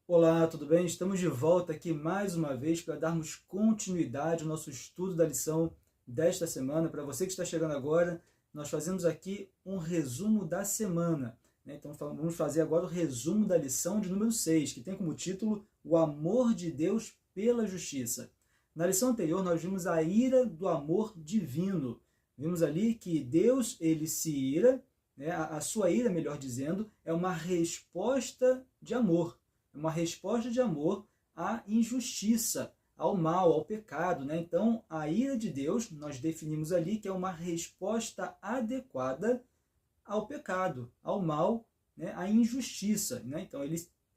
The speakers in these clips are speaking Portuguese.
Olá, tudo bem? Estamos de volta aqui mais uma vez para darmos continuidade ao nosso estudo da lição desta semana. Para você que está chegando agora, nós fazemos aqui um resumo da semana, né? Então vamos fazer agora o resumo da lição de número 6, que tem como título O Amor de Deus pela Justiça. Na lição anterior nós vimos a ira do amor divino. Vimos ali que Deus, ele se ira, né? A sua ira, melhor dizendo, é uma resposta de amor. Uma resposta de amor à injustiça, ao mal, ao pecado, né? Então, a ira de Deus, nós definimos ali que é uma resposta adequada ao pecado, ao mal, né? À injustiça, né? Então,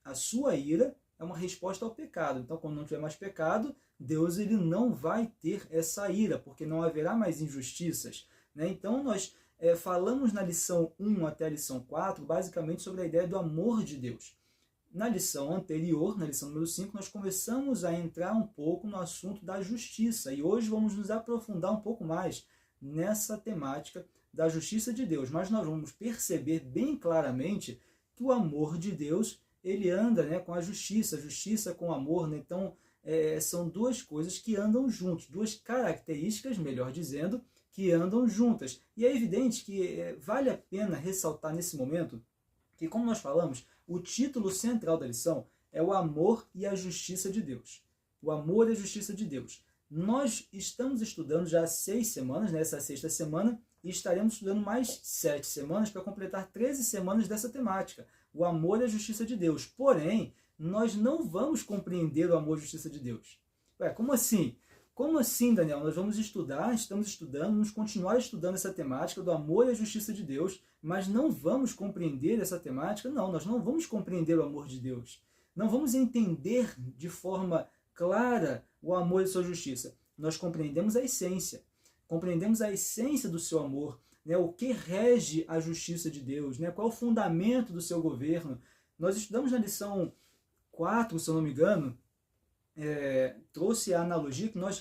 a sua ira é uma resposta ao pecado. Então, quando não tiver mais pecado, Deus ele não vai ter essa ira, porque não haverá mais injustiças, né? Então, nós falamos na lição 1 até a lição 4, basicamente sobre a ideia do amor de Deus. Na lição anterior, na lição número 5, nós começamos a entrar um pouco no assunto da justiça. E hoje vamos nos aprofundar um pouco mais nessa temática da justiça de Deus. Mas nós vamos perceber bem claramente que o amor de Deus, ele anda, né, com a justiça com o amor. Né? Então, são duas coisas que andam juntos, duas características, melhor dizendo, que andam juntas. E é evidente que vale a pena ressaltar nesse momento que, como nós falamos, o título central da lição é o amor e a justiça de Deus. O amor e a justiça de Deus. Nós estamos estudando já há 6 semanas, nessa sexta semana, e estaremos estudando mais 7 semanas para completar 13 semanas dessa temática. O amor e a justiça de Deus. Porém, nós não vamos compreender o amor e a justiça de Deus. Ué, como assim? Como assim, Daniel? Nós vamos estudar, estamos estudando, vamos continuar estudando essa temática do amor e a justiça de Deus, mas não vamos compreender essa temática? Não, nós não vamos compreender o amor de Deus. Não vamos entender de forma clara o amor e a sua justiça. Nós compreendemos a essência. Compreendemos a essência do seu amor, né? O que rege a justiça de Deus, né? Qual é o fundamento do seu governo. Nós estudamos na lição 4, se eu não me engano, trouxe a analogia que nós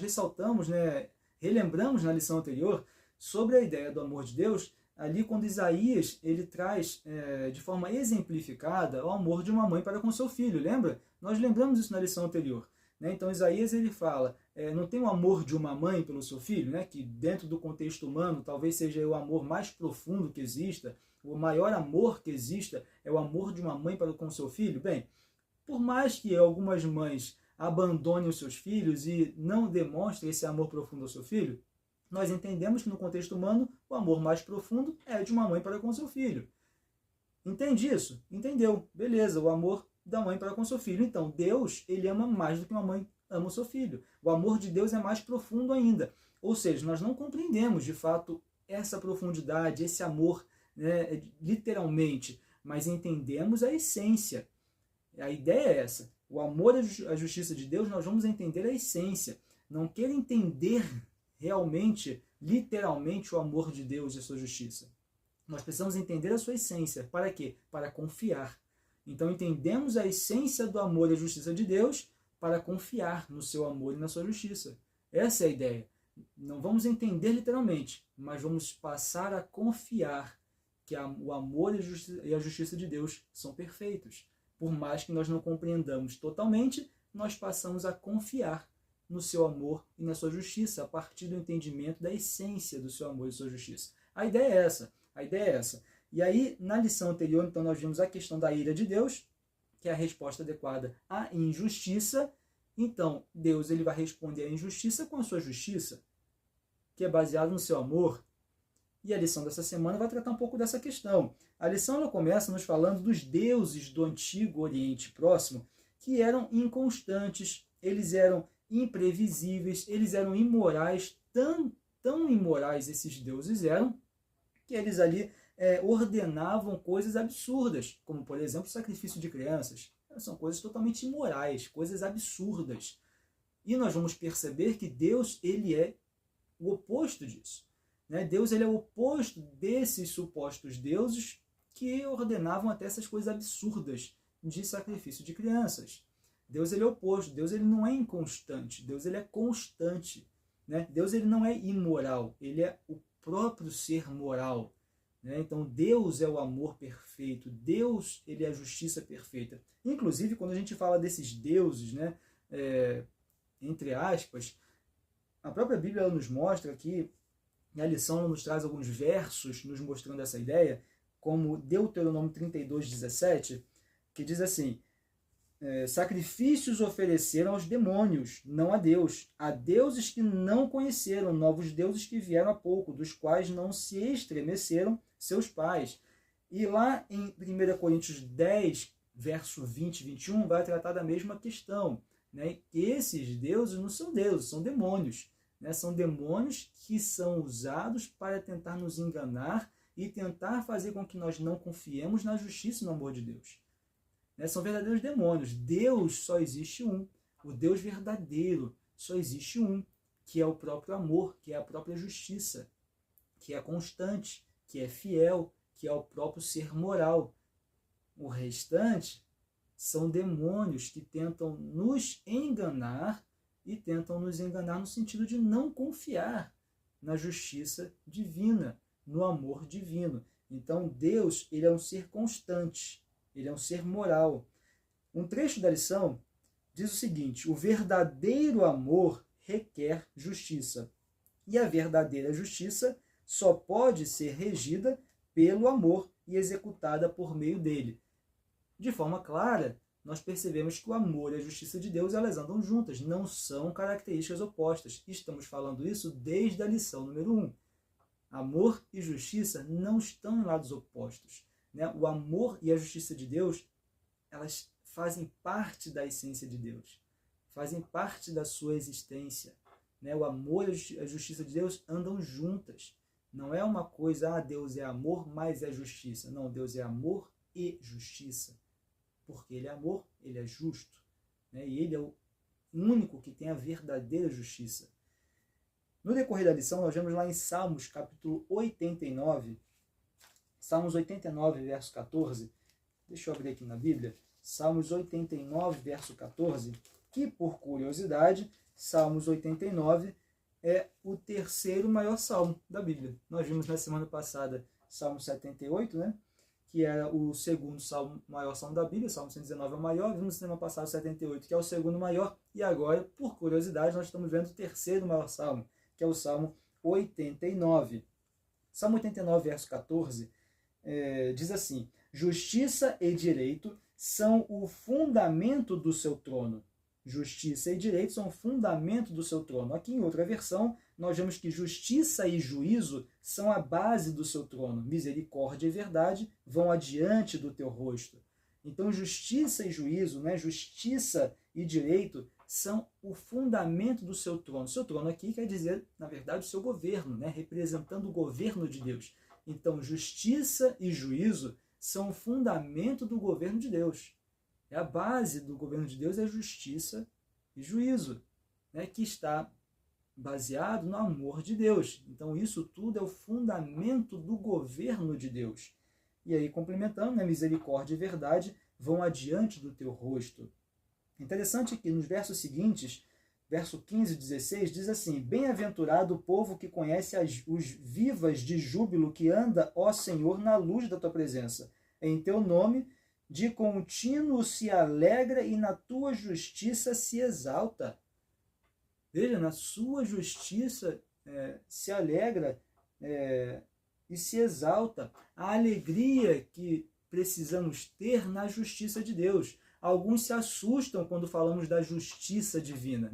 ressaltamos, né, relembramos na lição anterior, sobre a ideia do amor de Deus, ali quando Isaías ele traz de forma exemplificada o amor de uma mãe para com seu filho, lembra? Nós lembramos isso na lição anterior. Né? Então Isaías ele fala, não tem o amor de uma mãe pelo seu filho, né? Que dentro do contexto humano talvez seja o amor mais profundo que exista, o maior amor que exista é o amor de uma mãe para com seu filho. Bem, por mais que algumas mães abandonem os seus filhos e não demonstrem esse amor profundo ao seu filho, nós entendemos que no contexto humano o amor mais profundo é de uma mãe para com seu filho. Entende isso? Entendeu? Beleza, o amor da mãe para com seu filho. Então, Deus, ele ama mais do que uma mãe ama o seu filho. O amor de Deus é mais profundo ainda. Ou seja, nós não compreendemos de fato essa profundidade, esse amor, né, literalmente, mas entendemos a essência. A ideia é essa. O amor e a justiça de Deus, nós vamos entender a essência. Não queira entender realmente, literalmente, o amor de Deus e a sua justiça. Nós precisamos entender a sua essência. Para quê? Para confiar. Então, entendemos a essência do amor e a justiça de Deus para confiar no seu amor e na sua justiça. Essa é a ideia. Não vamos entender literalmente, mas vamos passar a confiar que o amor e a justiça de Deus são perfeitos. Por mais que nós não compreendamos totalmente, nós passamos a confiar no seu amor e na sua justiça, a partir do entendimento da essência do seu amor e sua justiça. A ideia é essa. A ideia é essa. E aí, na lição anterior, então, nós vimos a questão da ira de Deus, que é a resposta adequada à injustiça. Então, Deus ele vai responder à injustiça com a sua justiça, que é baseada no seu amor. E a lição dessa semana vai tratar um pouco dessa questão. A lição ela começa nos falando dos deuses do Antigo Oriente Próximo, que eram inconstantes, eles eram imprevisíveis, eles eram imorais, tão imorais esses deuses eram, que eles ali ordenavam coisas absurdas, como, por exemplo, o sacrifício de crianças. São coisas totalmente imorais, coisas absurdas. E nós vamos perceber que Deus ele é o oposto disso. Deus ele é o oposto desses supostos deuses que ordenavam até essas coisas absurdas de sacrifício de crianças. Deus ele é o oposto. Deus ele não é inconstante. Deus ele é constante. Deus ele não é imoral. Ele é o próprio ser moral. né? Então Deus é o amor perfeito, Deus ele é a justiça perfeita. Inclusive, quando a gente fala desses deuses, né, entre aspas, a própria Bíblia nos mostra que, e a lição nos traz alguns versos nos mostrando essa ideia, como Deuteronômio 32:17, que diz assim: sacrifícios ofereceram aos demônios, não a deuses que não conheceram, novos deuses que vieram há pouco, dos quais não se estremeceram seus pais. E lá em 1 Coríntios 10, verso 20 e 21, vai tratar da mesma questão, né? Que esses deuses não são deuses, são demônios, né? São demônios que são usados para tentar nos enganar e tentar fazer com que nós não confiemos na justiça e no amor de Deus. São verdadeiros demônios. Deus só existe um. O Deus verdadeiro só existe um, que é o próprio amor, que é a própria justiça, que é constante, que é fiel, que é o próprio ser moral. O restante são demônios que tentam nos enganar e tentam nos enganar no sentido de não confiar na justiça divina, no amor divino. Então Deus, ele é um ser constante. Ele é um ser moral. Um trecho da lição diz o seguinte: o verdadeiro amor requer justiça. E a verdadeira justiça só pode ser regida pelo amor e executada por meio dele. De forma clara, nós percebemos que o amor e a justiça de Deus, elas andam juntas, não são características opostas. Estamos falando isso desde a lição número 1. Amor e justiça não estão em lados opostos. O amor e a justiça de Deus, elas fazem parte da essência de Deus, fazem parte da sua existência. O amor e a justiça de Deus andam juntas. Não é uma coisa, Deus é amor, mas é justiça. Não, Deus é amor e justiça. Porque Ele é amor, Ele é justo. E Ele é o único que tem a verdadeira justiça. No decorrer da lição, nós vemos lá em Salmos, capítulo 89, Salmos 89, verso 14, deixa eu abrir aqui na Bíblia, Salmos 89, verso 14, que por curiosidade, Salmos 89 é o terceiro maior salmo da Bíblia. Nós vimos na semana passada Salmo 78, né, que era o segundo salmo, maior salmo da Bíblia, Salmo 119 é o maior, vimos na semana passada 78, que é o segundo maior, e agora, por curiosidade, nós estamos vendo o terceiro maior salmo, que é o Salmo 89. Salmo 89, verso 14, diz assim: justiça e direito são o fundamento do seu trono. Justiça e direito são o fundamento do seu trono. Aqui em outra versão, nós vemos que justiça e juízo são a base do seu trono. Misericórdia e verdade vão adiante do teu rosto. Então, justiça e juízo, justiça e direito são o fundamento do seu trono. Seu trono aqui quer dizer, na verdade, o seu governo, representando o governo de Deus. Então, justiça e juízo são o fundamento do governo de Deus. A base do governo de Deus é justiça e juízo, que está baseado no amor de Deus. Então, isso tudo é o fundamento do governo de Deus. E aí, complementando, misericórdia e verdade vão adiante do teu rosto. Interessante que nos versos seguintes, verso 15 e 16, diz assim: bem-aventurado o povo que conhece os vivas de júbilo, que anda, ó Senhor, na luz da tua presença. Em teu nome, de contínuo se alegra e na tua justiça se exalta. Veja, na sua justiça se alegra e se exalta. A alegria que precisamos ter na justiça de Deus. Alguns se assustam quando falamos da justiça divina,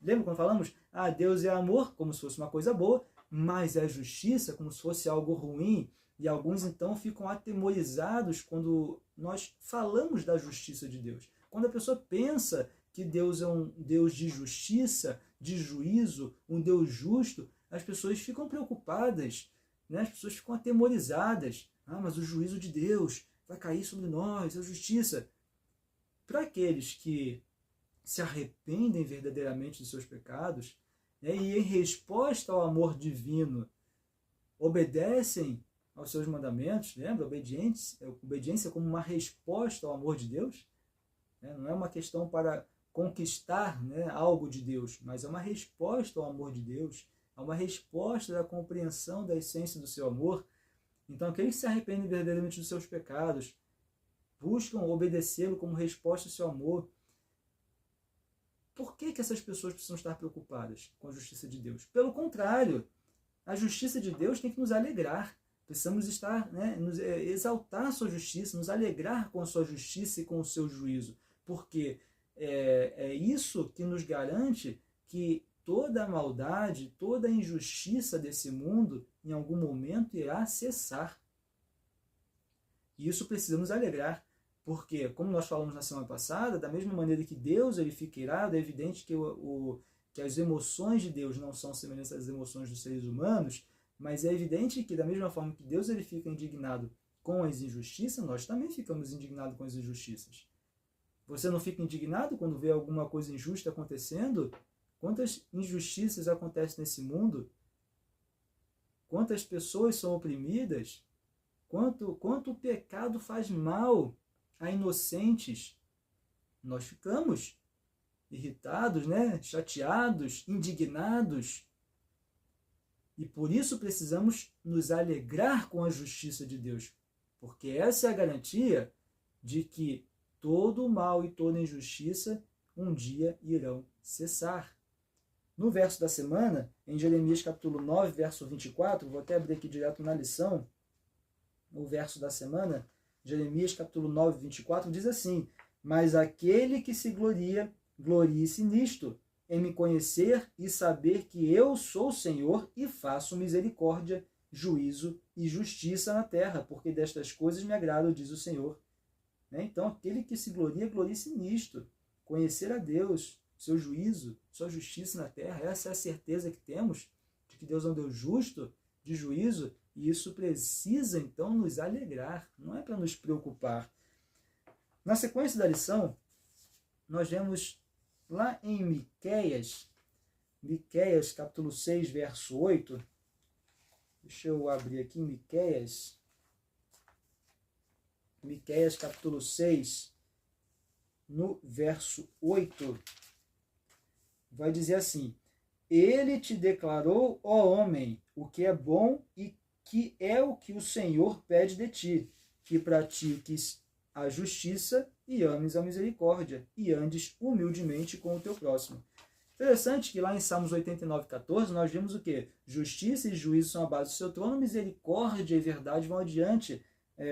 Lembra quando falamos, Deus é amor, como se fosse uma coisa boa, mas é justiça, como se fosse algo ruim. E alguns então ficam atemorizados quando nós falamos da justiça de Deus. Quando a pessoa pensa que Deus é um Deus de justiça, de juízo, um Deus justo, as pessoas ficam preocupadas, as pessoas ficam atemorizadas. Mas o juízo de Deus vai cair sobre nós, a justiça. Para aqueles que se arrependem verdadeiramente dos seus pecados, e em resposta ao amor divino, obedecem aos seus mandamentos, lembra? Obediência como uma resposta ao amor de Deus. Não é uma questão para conquistar algo de Deus, mas é uma resposta ao amor de Deus, é uma resposta da compreensão da essência do seu amor. Então, aqueles que se arrependem verdadeiramente dos seus pecados, buscam obedecê-lo como resposta ao seu amor. Por que essas pessoas precisam estar preocupadas com a justiça de Deus? Pelo contrário, a justiça de Deus tem que nos alegrar. Precisamos estar, exaltar a sua justiça, nos alegrar com a sua justiça e com o seu juízo. Porque é isso que nos garante que toda a maldade, toda a injustiça desse mundo, em algum momento irá cessar. E isso precisa nos alegrar. Porque, como nós falamos na semana passada, da mesma maneira que Deus ele fica irado, é evidente que as emoções de Deus não são semelhantes às emoções dos seres humanos, mas é evidente que, da mesma forma que Deus ele fica indignado com as injustiças, nós também ficamos indignados com as injustiças. Você não fica indignado quando vê alguma coisa injusta acontecendo? Quantas injustiças acontecem nesse mundo? Quantas pessoas são oprimidas? Quanto o pecado faz mal a inocentes? Nós ficamos irritados, chateados, indignados. E por isso precisamos nos alegrar com a justiça de Deus. Porque essa é a garantia de que todo o mal e toda injustiça um dia irão cessar. No verso da semana, em Jeremias capítulo 9, verso 24, vou até abrir aqui direto na lição, o verso da semana, Jeremias capítulo 9, 24, diz assim: mas aquele que se gloria, glorie-se nisto, em me conhecer e saber que eu sou o Senhor e faço misericórdia, juízo e justiça na terra, porque destas coisas me agrada, diz o Senhor. Então, aquele que se gloria, glorie-se nisto, conhecer a Deus, seu juízo, sua justiça na terra. Essa é a certeza que temos de que Deus é um Deus justo, de juízo, e isso precisa, então, nos alegrar, não é para nos preocupar. Na sequência da lição, nós vemos lá em Miqueias capítulo 6, verso 8, deixa eu abrir aqui, Miqueias capítulo 6, no verso 8, vai dizer assim: ele te declarou, ó homem, o que é bom e que é o que o Senhor pede de ti, que pratiques a justiça e ames a misericórdia, e andes humildemente com o teu próximo. Interessante que lá em Salmos 89:14 nós vimos o quê? Justiça e juízo são a base do seu trono, misericórdia e verdade vão adiante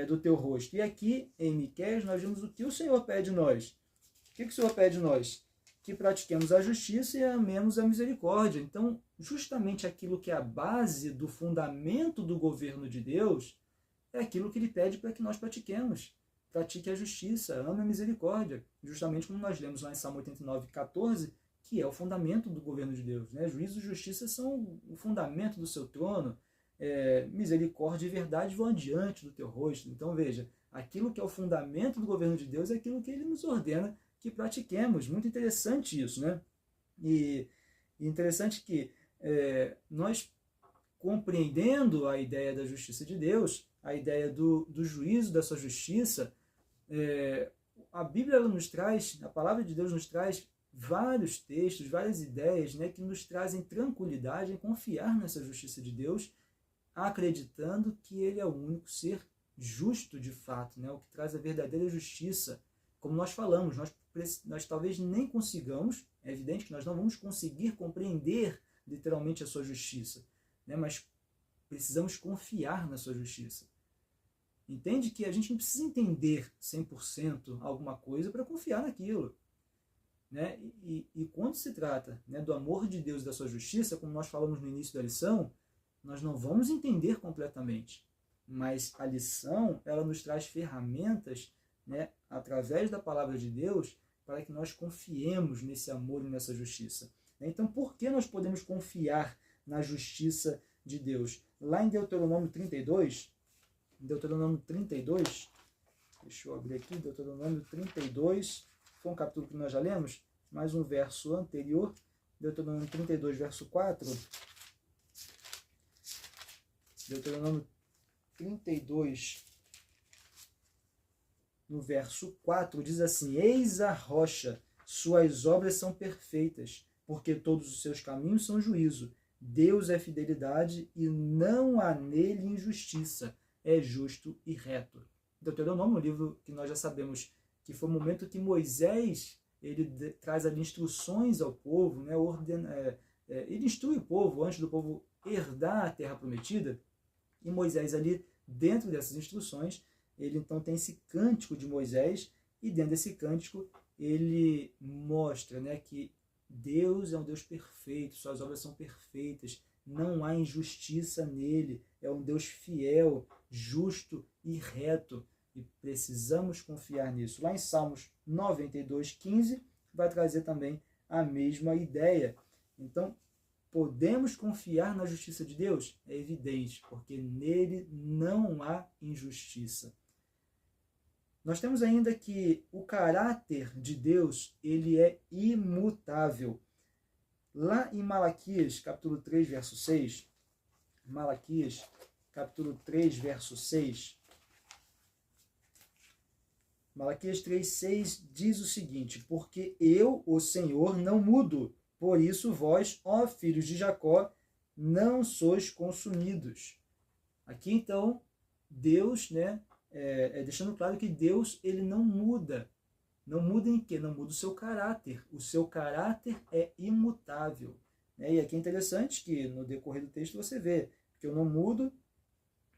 do teu rosto. E aqui em Miqueias nós vimos o que o Senhor pede de nós. O que o Senhor pede de nós? Que pratiquemos a justiça e amemos a misericórdia. Então, justamente aquilo que é a base do fundamento do governo de Deus é aquilo que ele pede para que nós pratiquemos. Pratique a justiça, ame a misericórdia. Justamente como nós lemos lá em Salmo 89:14, que é o fundamento do governo de Deus. Juízo e justiça são o fundamento do seu trono. Misericórdia e verdade vão adiante do teu rosto. Então, veja, aquilo que é o fundamento do governo de Deus é aquilo que ele nos ordena que pratiquemos. Muito interessante isso, E interessante que nós, compreendendo a ideia da justiça de Deus, a ideia do juízo, da sua justiça, a Bíblia nos traz, a palavra de Deus nos traz vários textos, várias ideias, que nos trazem tranquilidade em confiar nessa justiça de Deus, acreditando que ele é o único ser justo de fato, o que traz a verdadeira justiça. Como nós falamos, nós talvez nem consigamos, é evidente que nós não vamos conseguir compreender literalmente a sua justiça, mas precisamos confiar na sua justiça. Entende que a gente não precisa entender 100% alguma coisa para confiar naquilo. E quando se trata do amor de Deus e da sua justiça, como nós falamos no início da lição, nós não vamos entender completamente. Mas a lição, ela nos traz ferramentas, através da palavra de Deus, para que nós confiemos nesse amor e nessa justiça. Então, por que nós podemos confiar na justiça de Deus? Lá em Deuteronômio 32, deixa eu abrir aqui, Deuteronômio 32, foi um capítulo que nós já lemos, mais um verso anterior, Deuteronômio 32, verso 4, Deuteronômio 32, no verso 4, diz assim: eis a rocha, suas obras são perfeitas, porque todos os seus caminhos são juízo. Deus é fidelidade e não há nele injustiça. é justo e reto. Deuteronômio, um livro que nós já sabemos que foi o momento que Moisés ele traz ali instruções ao povo, né, ele instrui o povo antes do povo herdar a terra prometida, e Moisés ali, dentro dessas instruções, ele então tem esse cântico de Moisés, e dentro desse cântico ele mostra, né, que Deus é um Deus perfeito, suas obras são perfeitas, não há injustiça nele, é um Deus fiel, justo e reto, e precisamos confiar nisso. Lá em Salmos 92:15 vai trazer também a mesma ideia. Então, podemos confiar na justiça de Deus? É evidente, porque nele não há injustiça. Nós temos ainda que o caráter de Deus, ele é imutável. Lá em Malaquias, capítulo 3, verso 6, Malaquias, capítulo 3, verso 6, Malaquias 3,6 diz o seguinte: porque eu, o Senhor, não mudo, por isso vós, ó filhos de Jacó, não sois consumidos. Aqui então, Deus, né, deixando claro que Deus ele não muda. Não muda em quê? Não muda o seu caráter. O seu caráter é imutável. E aqui é interessante que no decorrer do texto você vê que eu não mudo,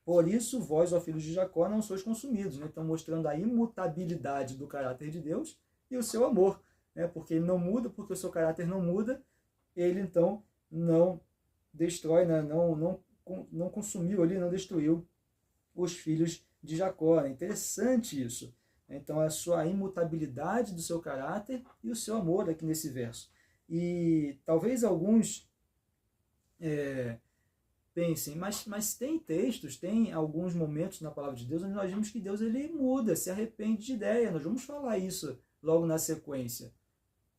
por isso vós, ó filhos de Jacó, não sois consumidos. Então mostrando a imutabilidade do caráter de Deus e o seu amor. Porque ele não muda, porque o seu caráter não muda, ele então não destrói, né? não consumiu ali, não destruiu os filhos de Jacó. É interessante isso. Então, a sua imutabilidade do seu caráter e o seu amor aqui nesse verso. E talvez alguns pensem, mas tem textos, tem alguns momentos na palavra de Deus onde nós vimos que Deus ele muda, se arrepende de ideia. Nós vamos falar isso logo na sequência.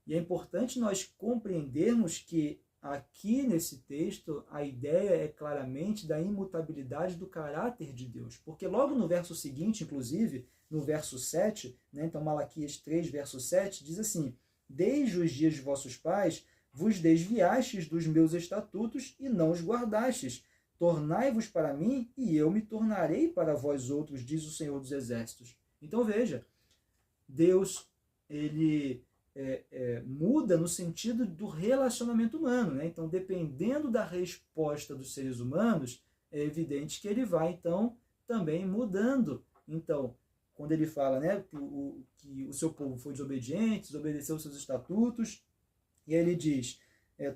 E é importante nós compreendermos que aqui nesse texto a ideia é claramente da imutabilidade do caráter de Deus. Porque logo no verso seguinte, inclusive, no verso 7, então Malaquias 3, verso 7, diz assim: desde os dias de vossos pais vos desviastes dos meus estatutos e não os guardastes. Tornai-vos para mim e eu me tornarei para vós outros, diz o Senhor dos Exércitos. Então veja, Deus ele muda no sentido do relacionamento humano. Então, dependendo da resposta dos seres humanos, é evidente que ele vai, então, também mudando. Então, quando ele fala, né, que o seu povo foi desobediente, desobedeceu os seus estatutos, e aí ele diz,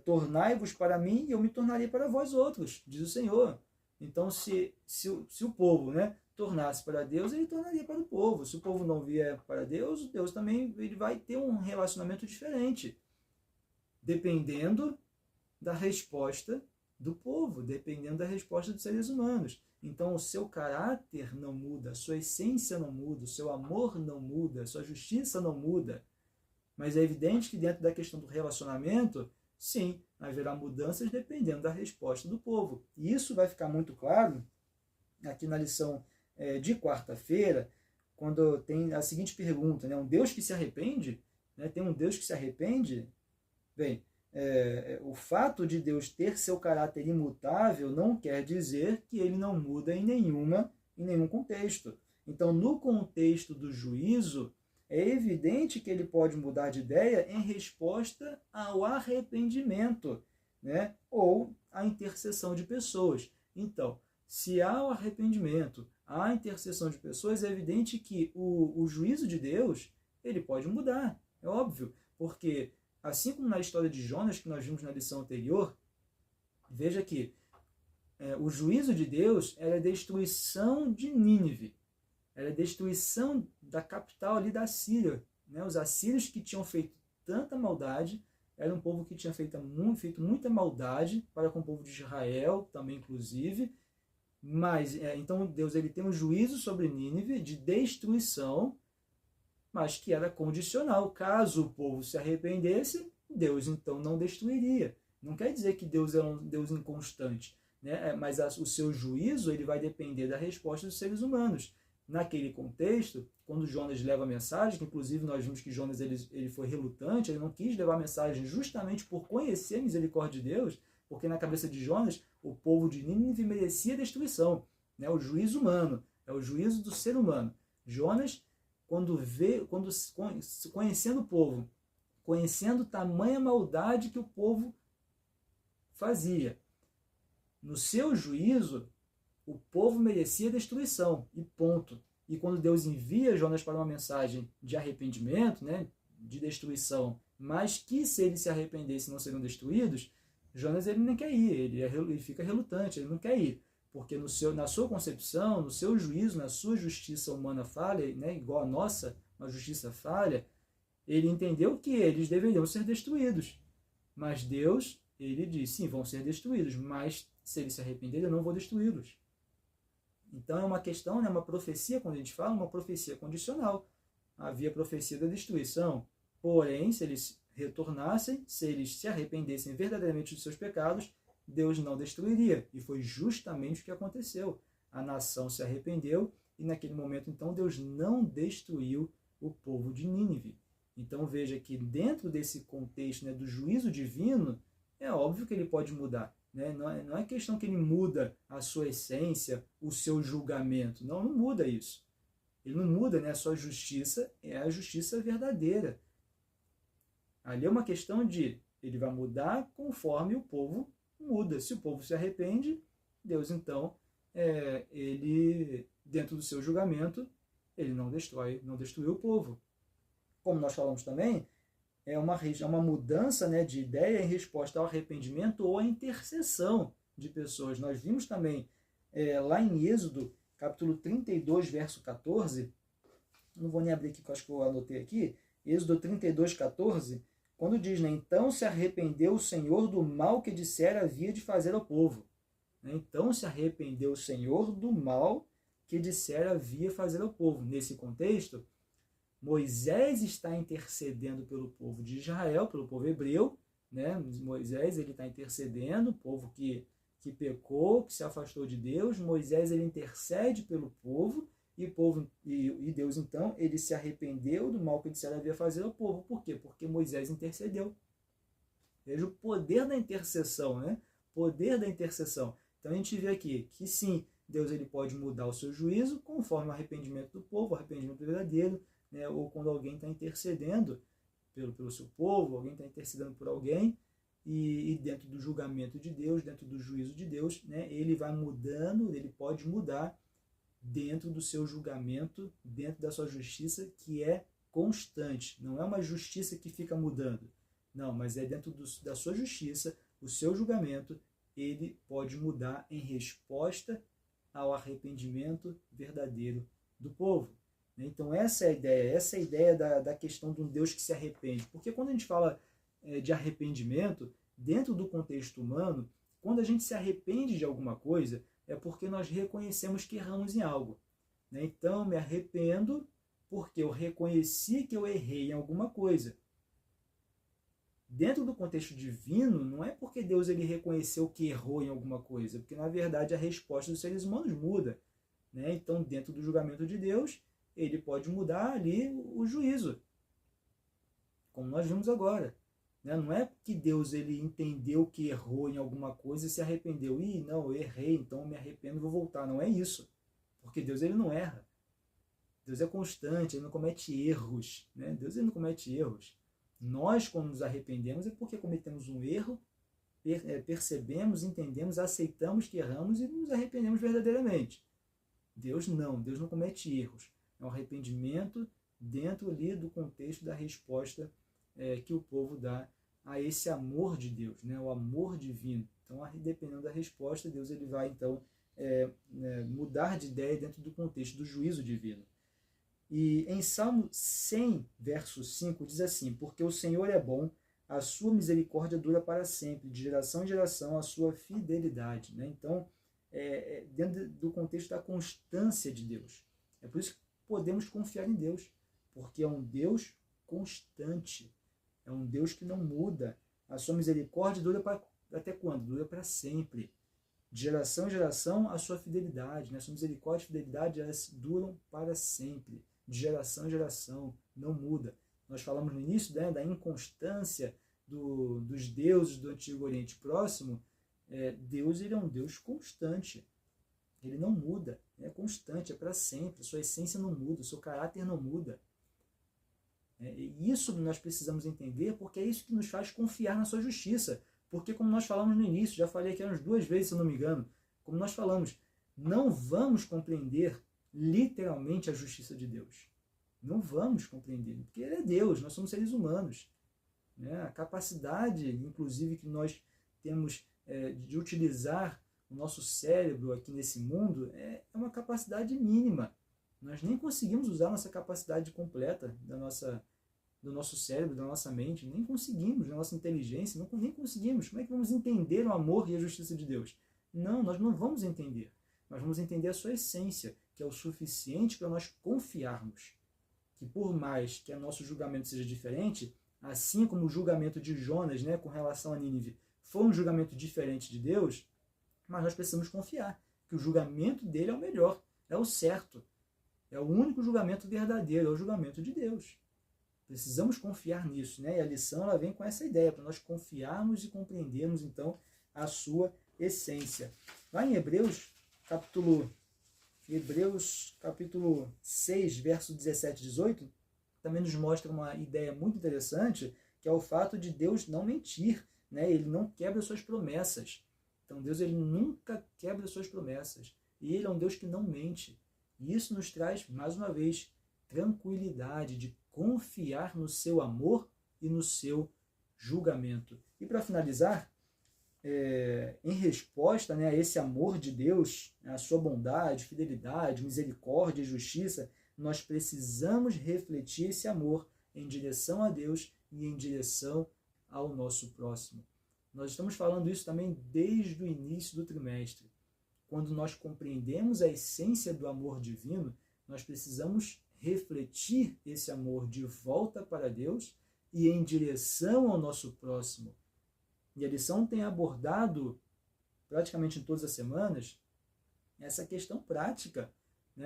tornai-vos para mim e eu me tornarei para vós outros, diz o Senhor. Então, se o povo, né, tornasse para Deus, ele tornaria para o povo. Se o povo não vier para Deus, Deus também ele vai ter um relacionamento diferente, dependendo da resposta do povo, dependendo da resposta dos seres humanos. Então, o seu caráter não muda, a sua essência não muda, o seu amor não muda, a sua justiça não muda. Mas é evidente que dentro da questão do relacionamento, sim, haverá mudanças dependendo da resposta do povo. E isso vai ficar muito claro aqui na lição de quarta-feira, quando tem a seguinte pergunta, né? Um Deus que se arrepende? Tem um Deus que se arrepende? Bem, o fato de Deus ter seu caráter imutável não quer dizer que ele não muda em nenhum contexto. Então, no contexto do juízo, é evidente que ele pode mudar de ideia em resposta ao arrependimento, né? Ou à intercessão de pessoas. Então, se há o arrependimento, há a intercessão de pessoas, é evidente que o juízo de Deus ele pode mudar, é óbvio, porque assim como na história de Jonas, que nós vimos na lição anterior, veja que o juízo de Deus era a destruição de Nínive, era a destruição da capital ali da Síria. Os assírios que tinham feito tanta maldade, era um povo que tinha feito muita maldade para com o povo de Israel, também inclusive, mas então Deus ele tem um juízo sobre Nínive de destruição, mas que era condicional. Caso o povo se arrependesse, Deus então não destruiria. Não quer dizer que Deus é um Deus inconstante, né? Mas o seu juízo ele vai depender da resposta dos seres humanos. Naquele contexto, quando Jonas leva a mensagem, que inclusive nós vimos que Jonas ele foi relutante, ele não quis levar a mensagem justamente por conhecer a misericórdia de Deus, porque na cabeça de Jonas, o povo de Nínive merecia destruição. né? O juízo humano, é o juízo do ser humano. Jonas, conhecendo o povo, conhecendo tamanha maldade que o povo fazia, no seu juízo, o povo merecia destruição, e ponto. E quando Deus envia Jonas para uma mensagem de arrependimento, né, de destruição, mas que se eles se arrependessem não seriam destruídos, Jonas ele nem quer ir, ele fica relutante, ele não quer ir, porque na sua concepção, no seu juízo, na sua justiça humana falha, né, igual a nossa, uma justiça falha, ele entendeu que eles deveriam ser destruídos. Mas Deus, ele diz, sim, vão ser destruídos, mas se eles se arrependerem, eu não vou destruí-los. Então é uma questão, né, uma profecia, quando a gente fala, uma profecia condicional. Havia profecia da destruição, porém, se eles retornassem, se eles se arrependessem verdadeiramente dos seus pecados, Deus não destruiria. E foi justamente o que aconteceu. A nação se arrependeu e naquele momento, então, Deus não destruiu o povo de Nínive. Então veja que dentro desse contexto, né, do juízo divino, é óbvio que ele pode mudar. Né? Não é questão que ele muda a sua essência, o seu julgamento. Não muda isso. Ele não muda, né? A sua justiça é a justiça verdadeira. Ali é uma questão de ele vai mudar conforme o povo muda. Se o povo se arrepende, Deus então, ele, dentro do seu julgamento, ele não destruiu o povo. Como nós falamos também, é uma mudança, né, de ideia em resposta ao arrependimento ou à intercessão de pessoas. Nós vimos também lá em Êxodo, capítulo 32, verso 14, não vou nem abrir aqui, que eu acho que eu anotei aqui, Êxodo 32, 14, quando diz, né, então se arrependeu o Senhor do mal que dissera havia de fazer ao povo. Então se arrependeu o Senhor do mal que dissera havia fazer ao povo. Nesse contexto, Moisés está intercedendo pelo povo de Israel, pelo povo hebreu, né? Moisés ele está intercedendo, o povo que pecou, que se afastou de Deus. Moisés ele intercede pelo povo e Deus então ele se arrependeu do mal que disseram havia fazer ao povo. Por quê? Porque Moisés intercedeu. Veja o poder da intercessão, né? Poder da intercessão. Então a gente vê aqui que sim, Deus ele pode mudar o seu juízo conforme o arrependimento do povo, o arrependimento verdadeiro. Né, ou quando alguém está intercedendo pelo seu povo, alguém está intercedendo por alguém, e dentro do julgamento de Deus, dentro do juízo de Deus, né, ele vai mudando, ele pode mudar dentro do seu julgamento, dentro da sua justiça, que é constante. Não é uma justiça que fica mudando. Não, mas é dentro da sua justiça, o seu julgamento, ele pode mudar em resposta ao arrependimento verdadeiro do povo. Então essa é a ideia da questão de um Deus que se arrepende. Porque quando a gente fala de arrependimento, dentro do contexto humano, quando a gente se arrepende de alguma coisa, é porque nós reconhecemos que erramos em algo. Então me arrependo porque eu reconheci que eu errei em alguma coisa. Dentro do contexto divino, não é porque Deus ele reconheceu que errou em alguma coisa, porque na verdade a resposta dos seres humanos muda. Então dentro do julgamento de Deus, ele pode mudar ali o juízo, como nós vimos agora. Não é que Deus ele entendeu que errou em alguma coisa e se arrependeu. Não, eu errei, então eu me arrependo e vou voltar. Não é isso, porque Deus ele não erra. Deus é constante, ele não comete erros. Deus ele não comete erros. Nós, quando nos arrependemos, é porque cometemos um erro, percebemos, entendemos, aceitamos que erramos e nos arrependemos verdadeiramente. Deus não comete erros. É um arrependimento dentro ali do contexto da resposta que o povo dá a esse amor de Deus, o amor divino. Então, dependendo da resposta, Deus ele vai então mudar de ideia dentro do contexto do juízo divino. E em Salmo 100, verso 5, diz assim, porque o Senhor é bom, a sua misericórdia dura para sempre, de geração em geração a sua fidelidade. Então, dentro do contexto da constância de Deus. É por isso que podemos confiar em Deus, porque é um Deus constante, é um Deus que não muda. A sua misericórdia dura até quando? Dura para sempre. De geração em geração, a sua fidelidade. A sua misericórdia e fidelidade, elas duram para sempre. De geração em geração, não muda. Nós falamos no início da inconstância dos deuses do Antigo Oriente Próximo. Deus ele é um Deus constante. Ele não muda, é constante, é para sempre. Sua essência não muda, o seu caráter não muda. E isso nós precisamos entender, porque é isso que nos faz confiar na sua justiça. Porque, como nós falamos no início, já falei aqui umas 2 vezes, se eu não me engano, como nós falamos, não vamos compreender literalmente a justiça de Deus. Não vamos compreender, porque Ele é Deus, nós somos seres humanos. A capacidade, inclusive, que nós temos de utilizar o nosso cérebro aqui nesse mundo é uma capacidade mínima. Nós nem conseguimos usar nossa capacidade completa do nosso cérebro, da nossa mente, nem conseguimos, da nossa inteligência, nem conseguimos. Como é que vamos entender o amor e a justiça de Deus? Não, nós não vamos entender. Nós vamos entender a sua essência, que é o suficiente para nós confiarmos. Que por mais que o nosso julgamento seja diferente, assim como o julgamento de Jonas, com relação a Nínive, foi um julgamento diferente de Deus, mas nós precisamos confiar que o julgamento dele é o melhor, é o certo. É o único julgamento verdadeiro, é o julgamento de Deus. Precisamos confiar nisso, E a lição ela vem com essa ideia, para nós confiarmos e compreendermos, então, a sua essência. Lá em Hebreus, capítulo 6, verso 17 e 18, também nos mostra uma ideia muito interessante, que é o fato de Deus não mentir, Ele não quebra suas promessas. Então, Deus ele nunca quebra suas promessas. E Ele é um Deus que não mente. E isso nos traz, mais uma vez, tranquilidade de confiar no seu amor e no seu julgamento. E para finalizar, em resposta a esse amor de Deus, a sua bondade, fidelidade, misericórdia e justiça, nós precisamos refletir esse amor em direção a Deus e em direção ao nosso próximo. Nós estamos falando isso também desde o início do trimestre. Quando nós compreendemos a essência do amor divino, nós precisamos refletir esse amor de volta para Deus e em direção ao nosso próximo. E a lição tem abordado, praticamente em todas as semanas, essa questão prática,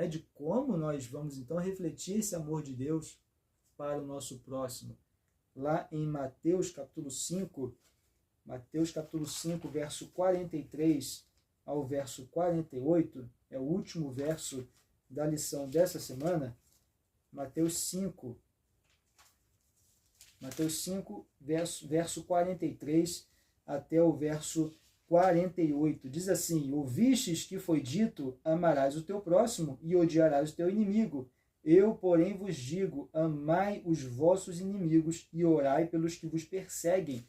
de como nós vamos então refletir esse amor de Deus para o nosso próximo. Lá em Mateus capítulo 5, verso 43 ao verso 48, é o último verso da lição dessa semana. Mateus 5, verso 43 até o verso 48. Diz assim: ouvistes que foi dito, amarás o teu próximo e odiarás o teu inimigo. Eu, porém, vos digo, amai os vossos inimigos e orai pelos que vos perseguem,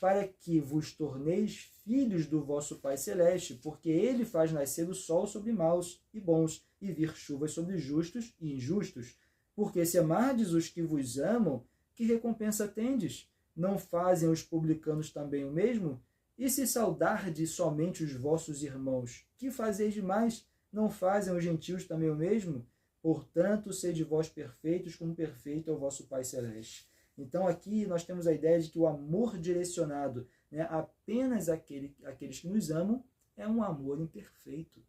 para que vos torneis filhos do vosso Pai Celeste, porque Ele faz nascer o sol sobre maus e bons, e vir chuvas sobre justos e injustos. Porque se amardes os que vos amam, que recompensa tendes? Não fazem os publicanos também o mesmo? E se saudardes somente os vossos irmãos, que fazeis demais? Não fazem os gentios também o mesmo? Portanto, sede vós perfeitos, como perfeito é o vosso Pai Celeste. Então aqui nós temos a ideia de que o amor direcionado apenas àqueles que nos amam é um amor imperfeito.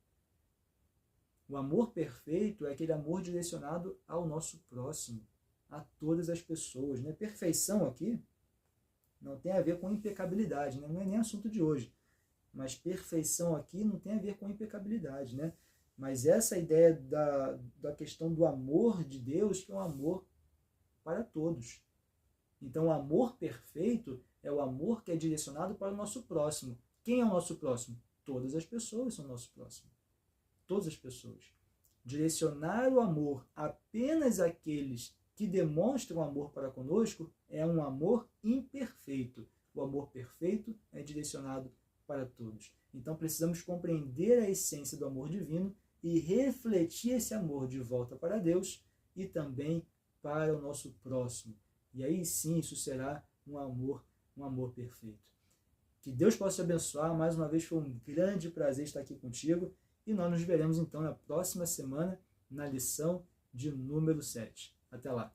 O amor perfeito é aquele amor direcionado ao nosso próximo, a todas as pessoas. Perfeição aqui não tem a ver com impecabilidade, não é nem assunto de hoje. Mas perfeição aqui não tem a ver com impecabilidade. Mas essa ideia da questão do amor de Deus, que é um amor para todos. Então, o amor perfeito é o amor que é direcionado para o nosso próximo. Quem é o nosso próximo? Todas as pessoas são o nosso próximo. Todas as pessoas. Direcionar o amor apenas àqueles que demonstram amor para conosco é um amor imperfeito. O amor perfeito é direcionado para todos. Então, precisamos compreender a essência do amor divino e refletir esse amor de volta para Deus e também para o nosso próximo. E aí sim, isso será um amor perfeito. Que Deus possa te abençoar. Mais uma vez foi um grande prazer estar aqui contigo. E nós nos veremos então na próxima semana na lição de número 7. Até lá!